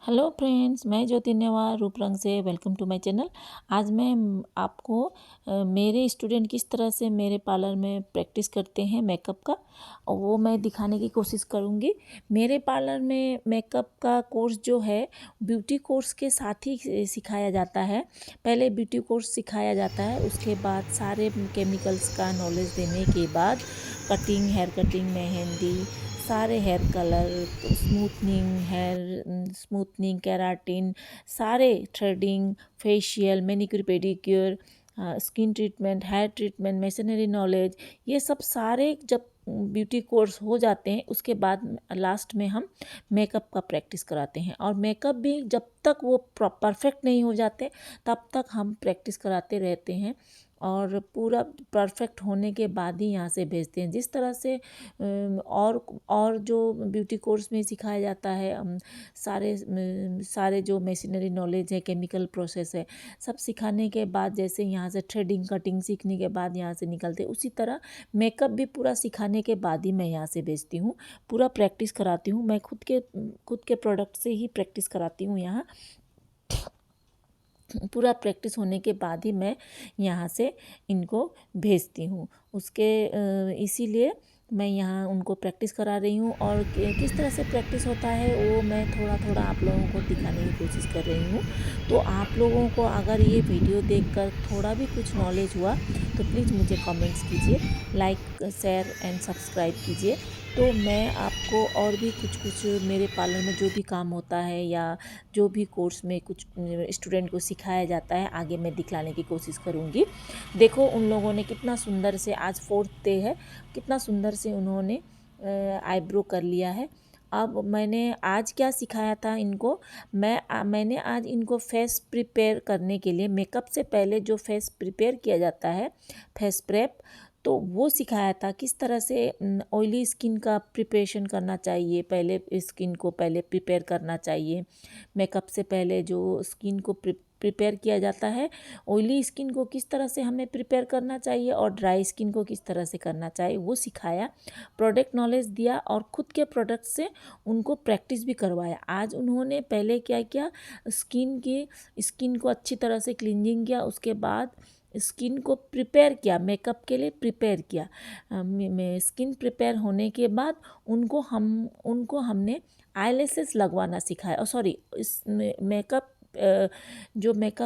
Hello friends, मैं ज्योति नेवार रूप रंग से वेलकम टू माय चैनल। आज मैं आपको मेरे स्टूडेंट किस तरह से मेरे पार्लर में प्रैक्टिस करते हैं मेकअप का, और वो मैं दिखाने की कोशिश करूँगी। मेरे पार्लर में मेकअप का कोर्स जो है ब्यूटी कोर्स के साथ ही सिखाया जाता है। पहले ब्यूटी कोर्स सिखाया जाता है, उसके बाद सारे केमिकल्स का नॉलेज देने के बाद कटिंग, हेयर कटिंग, मेहंदी, सारे हेयर कलर, स्मूथनिंग, केराटिन, सारे threading, facial, manicure pedicure, skin treatment, hair treatment, machinery knowledge, ये सब सारे जब ब्यूटी कोर्स हो जाते हैं उसके बाद लास्ट में हम मेकअप का प्रैक्टिस कराते हैं। और मेकअप भी जब तक वो परफेक्ट नहीं हो जाते तब तक हम प्रैक्टिस कराते रहते हैं, और पूरा परफेक्ट होने के बाद ही यहाँ से भेजते हैं। जिस तरह से और जो ब्यूटी कोर्स में सिखाया जाता है, सारे जो मशीनरी नॉलेज है, केमिकल प्रोसेस है, सब सिखाने के बाद जैसे यहाँ से थ्रेडिंग, कटिंग सीखने के बाद यहाँ से निकलते, उसी तरह मेकअप भी पूरा सिखाने के बाद ही मैं यहाँ से भेजती हूँ। पूरा प्रैक्टिस कराती हूँ, मैं खुद के प्रोडक्ट से ही प्रैक्टिस कराती हूँ। यहाँ पूरा प्रैक्टिस होने के बाद ही मैं यहाँ से इनको भेजती हूँ। इसीलिए मैं यहाँ उनको प्रैक्टिस करा रही हूँ, और किस तरह से प्रैक्टिस होता है वो मैं थोड़ा थोड़ा आप लोगों को दिखाने की कोशिश कर रही हूँ। तो आप लोगों को अगर ये वीडियो देखकर थोड़ा भी कुछ नॉलेज हुआ तो प्लीज़ मुझे कमेंट्स कीजिए, लाइक, शेयर एंड सब्सक्राइब कीजिए। तो मैं आपको और भी कुछ मेरे पार्लर में जो भी काम होता है या जो भी कोर्स में कुछ स्टूडेंट को सिखाया जाता है आगे मैं दिखलाने की कोशिश करूँगी। देखो उन लोगों ने कितना सुंदर से, आज 4th डे है, कितना सुंदर से उन्होंने आईब्रो कर लिया है। अब मैंने आज क्या सिखाया था इनको, मैंने आज इनको फेस प्रिपेयर करने के लिए, मेकअप से पहले जो फेस प्रिपेयर किया जाता है, फेस प्रेप, तो वो सिखाया था किस तरह से ऑयली स्किन का प्रिपरेशन करना चाहिए। पहले स्किन को पहले प्रिपेयर करना चाहिए, मेकअप से पहले जो स्किन को प्रिपेयर किया जाता है, ऑयली स्किन को किस तरह से हमें प्रिपेयर करना चाहिए और ड्राई स्किन को किस तरह से करना चाहिए, वो सिखाया। प्रोडक्ट नॉलेज दिया और ख़ुद के प्रोडक्ट से उनको प्रैक्टिस भी करवाया। आज उन्होंने पहले क्या किया, स्किन को अच्छी तरह से क्लींजिंग किया, उसके बाद स्किन को प्रिपेयर किया, मेकअप के लिए प्रिपेयर किया। स्किन प्रिपेयर होने के बाद उनको हमने आईलैशेस लगवाना सिखाया, और सॉरी, इस मेकअप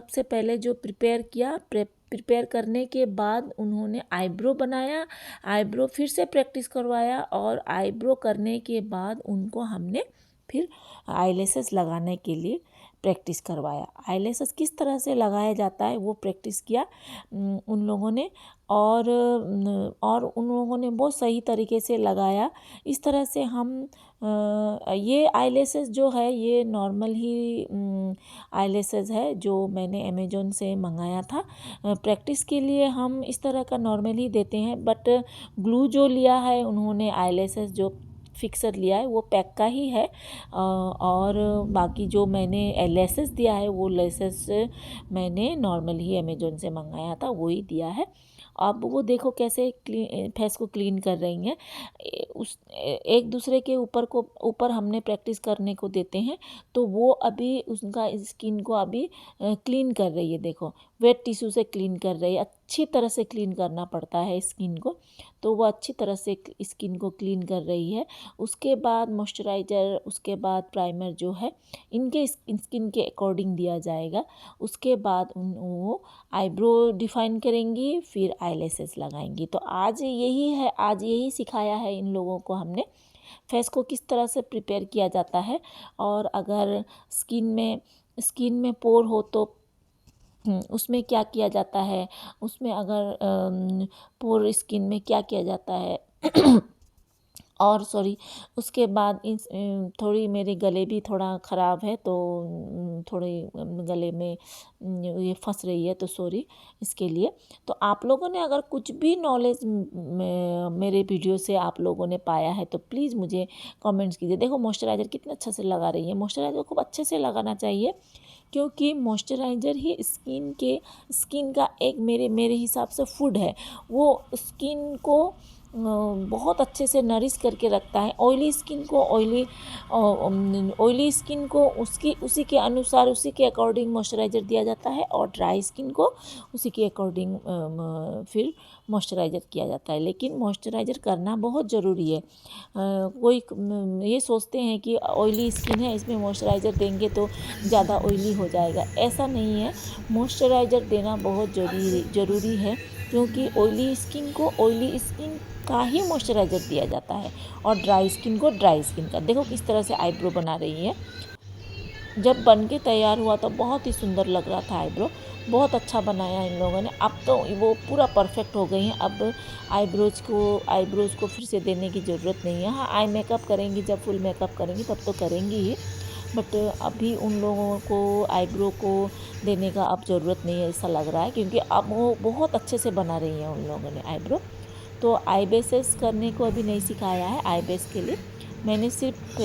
से पहले जो प्रिपेयर किया, प्रिपेयर करने के बाद उन्होंने आईब्रो बनाया, आईब्रो फिर से प्रैक्टिस करवाया, और आईब्रो करने के बाद उनको हमने फिर आईलैशेस लगाने के लिए प्रैक्टिस करवाया। आईलैशेस किस तरह से लगाया जाता है वो प्रैक्टिस किया उन लोगों ने, और उन लोगों ने बहुत सही तरीके से लगाया। इस तरह से हम ये आईलैशेस जो है ये नॉर्मल ही आईलैशेस है जो मैंने अमेज़न से मंगाया था। प्रैक्टिस के लिए हम इस तरह का नॉर्मल ही देते हैं, बट ग्लू जो लिया है उन्होंने, आईलैशेस जो फिक्सर लिया है वो पैक का ही है, और बाकी जो मैंने लेसेस दिया है वो लेसेस मैंने नॉर्मल ही अमेज़न से मंगाया था, वही दिया है। अब वो देखो कैसे फेस को क्लीन कर रही हैं। एक दूसरे के ऊपर हमने प्रैक्टिस करने को देते हैं, तो वो अभी उसका स्किन को अभी क्लीन कर रही है। देखो वेट टिश्यू से क्लीन कर रही है, अच्छी तरह से क्लीन करना पड़ता है स्किन को, तो वो अच्छी तरह से स्किन को क्लीन कर रही है। उसके बाद मॉइस्चराइज़र, उसके बाद प्राइमर जो है इनके स्किन के अकॉर्डिंग दिया जाएगा। उसके बाद वो आईब्रो डिफाइन करेंगी, फिर आईलैशेस लगाएंगी। तो आज यही सिखाया है इन लोगों को हमने, फेस को किस तरह से प्रिपेयर किया जाता है, और अगर स्किन में पोर हो तो उसमें क्या किया जाता है, उसमें अगर पोर स्किन में क्या किया जाता है और सॉरी, उसके बाद थोड़ी मेरे गले भी थोड़ा ख़राब है, तो थोड़े गले में ये फंस रही है, तो सॉरी इसके लिए। तो आप लोगों ने अगर कुछ भी नॉलेज मेरे वीडियो से आप लोगों ने पाया है तो प्लीज़ मुझे कमेंट्स कीजिए। देखो मॉइस्चराइज़र कितना अच्छा से लगा रही है, मॉइस्चराइज़र खूब अच्छे से लगाना चाहिए, क्योंकि मॉइस्चराइज़र ही स्किन का एक मेरे हिसाब से फूड है। वो स्किन को बहुत अच्छे से नरिश करके रखता है। ऑयली स्किन को उसी के अनुसार, उसी के अकॉर्डिंग मॉइस्चराइज़र दिया जाता है, और ड्राई स्किन को उसी के अकॉर्डिंग फिर मॉइस्चराइज़र किया जाता है। लेकिन मॉइस्चराइज़र करना बहुत ज़रूरी है। कोई ये सोचते हैं कि ऑयली स्किन है, इसमें मॉइस्चराइज़र देंगे तो ज़्यादा ऑयली हो जाएगा, ऐसा नहीं है। मॉइस्चराइज़र देना बहुत ज़रूरी है, क्योंकि ऑयली स्किन का ही मॉइस्चराइज़र दिया जाता है, और ड्राई स्किन को ड्राई स्किन का। देखो किस तरह से आईब्रो बना रही है। जब बन के तैयार हुआ तो बहुत ही सुंदर लग रहा था आईब्रो, बहुत अच्छा बनाया इन लोगों ने। अब तो वो पूरा परफेक्ट हो गई हैं। अब आईब्रोज़ को फिर से देने की ज़रूरत नहीं है। हाँ, आई मेकअप करेंगी, जब फुल मेकअप करेंगी तब तो करेंगी ही, बट अभी उन लोगों को आईब्रो को देने का अब ज़रूरत नहीं है, ऐसा लग रहा है, क्योंकि अब वो बहुत अच्छे से बना रही हैं उन लोगों ने आईब्रो। तो आई बेसेस करने को अभी नहीं सिखाया है। आई बेस के लिए मैंने सिर्फ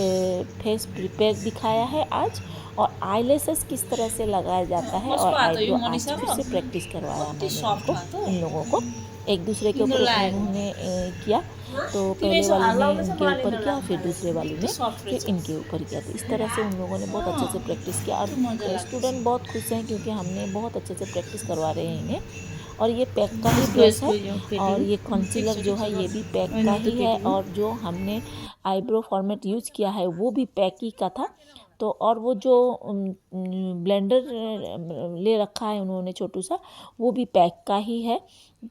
फेस प्रिपेयर दिखाया है आज, और आईलैशेस किस तरह से लगाया जाता है और आईब्रो आज फिर से प्रैक्टिस करवाया मैंने इन लोगों को। एक दूसरे के ऊपर उन्होंने किया, तो पहले वाली ने इनके ऊपर किया, फिर दूसरे वाली ने फिर इनके ऊपर किया। तो इस तरह से उन लोगों ने बहुत अच्छे से प्रैक्टिस किया, और स्टूडेंट बहुत खुश हैं, क्योंकि हमने बहुत अच्छे से प्रैक्टिस करवा रहे हैं इन्हें। और ये पैक का ही ब्रश है, और ये कंसीलर जो है ये भी पैक का ही है, और जो हमने आईब्रो फॉर्मेट यूज़ किया है वो भी पैक ही का था। तो और वो जो ब्लेंडर ले रखा है उन्होंने छोटू सा, वो भी पैक का ही है।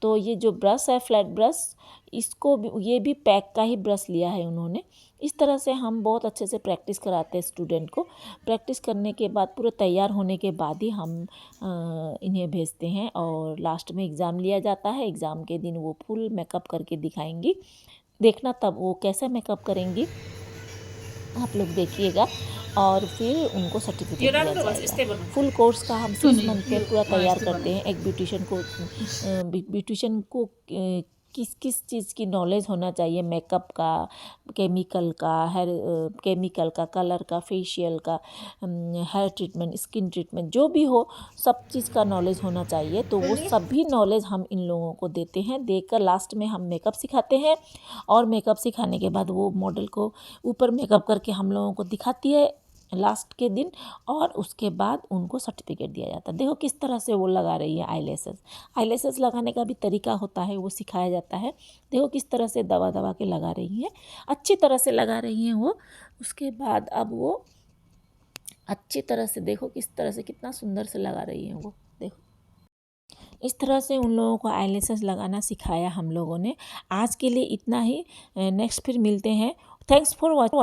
तो ये जो ब्रश है, फ्लैट ब्रश, ये भी पैक का ही ब्रश लिया है उन्होंने। इस तरह से हम बहुत अच्छे से प्रैक्टिस कराते हैं स्टूडेंट को। प्रैक्टिस करने के बाद, पूरे तैयार होने के बाद ही हम इन्हें भेजते हैं, और लास्ट में एग्ज़ाम लिया जाता है। एग्ज़ाम के दिन वो फुल मेकअप करके दिखाएंगी। देखना तब वो कैसा मेकअप करेंगी, आप लोग देखिएगा, और फिर उनको सर्टिफिकेट दिया जाएगा। फुल कोर्स का हम 6 मंथ में पूरा तैयार करते हैं। एक ब्यूटिशियन को किस किस चीज़ की नॉलेज होना चाहिए, मेकअप का, केमिकल का, केमिकल का, कलर का, फेशियल का, हेयर ट्रीटमेंट, स्किन ट्रीटमेंट, जो भी हो, सब चीज़ का नॉलेज होना चाहिए। तो वो सभी नॉलेज हम इन लोगों को देते हैं। देकर लास्ट में हम मेकअप सिखाते हैं, और मेकअप सिखाने के बाद वो मॉडल को ऊपर मेकअप करके हम लोगों को दिखाती है लास्ट के दिन, और उसके बाद उनको सर्टिफिकेट दिया जाता है। देखो किस तरह से वो लगा रही है आईलैशेस लगाने का भी तरीका होता है, वो सिखाया जाता है। देखो किस तरह से दबा दबा के लगा रही हैं, अच्छी तरह से लगा रही हैं वो। उसके बाद अब वो अच्छी तरह से, देखो किस तरह से, कितना सुंदर से लगा रही हैं वो। देखो इस तरह से उन लोगों को आईलैशेस लगाना सिखाया हम लोगों ने। आज के लिए इतना ही, नेक्स्ट फिर मिलते हैं। Thanks for watching.